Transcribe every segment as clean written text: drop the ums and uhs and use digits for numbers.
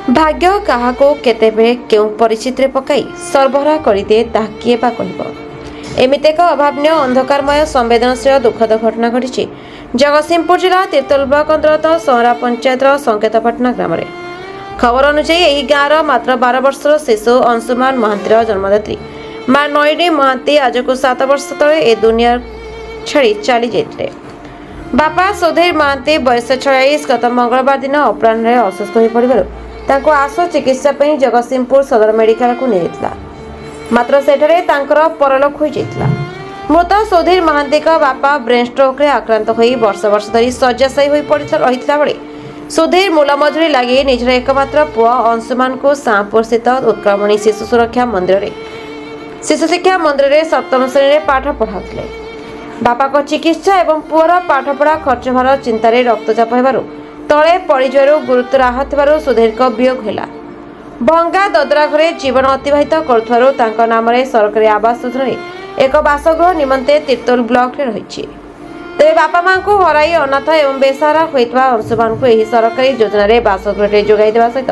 भाग्य क्या केतेबे केउं परिस्थिति पकाई सरबराह करदे ताहा किए बा कहिब। एमिति एक अभावनीय अंधकारमय संवेदनशील दुखद घटना घटी जगतसिंहपुर जिला तीर्तोल ब्लॉक अंतर्गत सहरा पंचायतर संकेतपाटना ग्राम में। खबर अनुसार यही गाँव मात्र 12 वर्षर शिशु अंशुमान महांतीर जन्मदात्री मां नयनी महांती आज को 7 वर्ष तले ए दुनिया छाड़ी चली जाते। बापा सुधीर महांती बयस 46 गत मंगलवार दिन अपराह असुस्थ हो पड़े तांको आशु चिकित्सा पई जगतसिंहपुर सदर मेडिकल को नियेतला मात्र सेठरे तांकर परलोक हो जायतला। मृत सुधीर महांती का बापा ब्रेन स्ट्रोक रे आक्रांत होई वर्ष वर्ष धरी शय्याशायी होई रहितला बेले सुधीर मूल मजुरी लगी निजर एकमात्र पुआ अंशुमान को शाहपुर स्थित उत्कलमणि शिशु सुरक्षा मंदिर रे शिशु शिक्षा मंदिर रे 7म श्रेणी रे पाठ पढ़ाउतले। बापा को चिकित्सा एवं पुअर पाठपढ़ा खर्च भार चिंतार रक्तचाप हेबारु तले पड़ीजु गुरुतर आहत सुधीर को वियोग है। भंगा ददरा घरे जीवन अतिबाहित करुवा नाम सरकारी आवास योजना एक बासगृह निमंते तीर्तोल ब्लॉक रही। तेज बापा मां को हराई अनाथ एवं बेसहारा होता अंशुमान को यह सरकारी योजन बासगृह जोगाई देवा सहित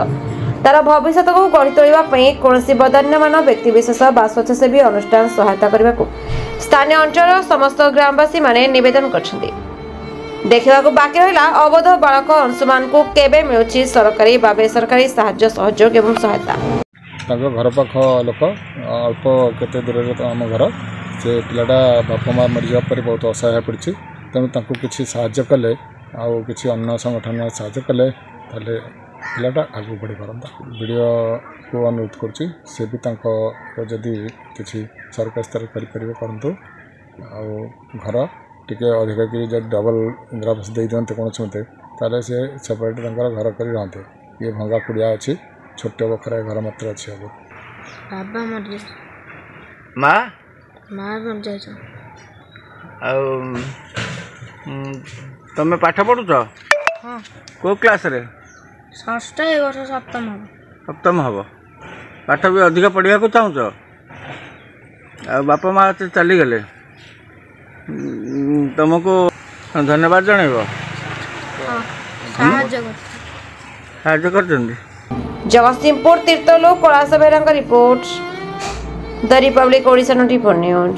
तार भविष्य को गढ़ी तोड़ापी कौन बदान्यमान व्यक्तिशेष व स्वच्छासेवी अनुष्ठान सहायता करने को स्थानीय अंचल समस्त ग्रामवासी माने निवेदन कर देखा बाकी रहा अवध बालक अंशुमान को केबे मिलुछि सरकारी बा बेसरकारी साहाय्य सहयोग एवं सहायता। घर पाख लोक अल्प केते दूर आम घर से पिलाटा बापा माँ मरीजा पर बहुत असहाय पड़ी तेणु किसी साहाय्य कले आउ कि अन्न संगठन साहाय्य कले पिलाटा आगे बढ़ी पारता। वीडियो को अनुरोध करुँची से भी जदि किसी सरकार स्तर करूँ घर टिके अधिक कि डबल इंदिरावास दे दिखते कौन मत से सेपरेट घर कर रहते। ये भंगा कुड़िया अच्छी छोट बखरा घर मात्र अच्छी अब बाबा मर माँ माँ मर जाए तुम्हें पाठ पढ़ुच हाँ को क्लास रे षष्ठ ए वर्ष सप्तम हम पाठ भी अधिक पढ़ा को चाहूच आ बापा माँ चली गले तुमको धन्यवाद जनइब साहाय्य कर। Jagatsinghpur Tirtol Kalash Behera report the Republic Odisha 24 news.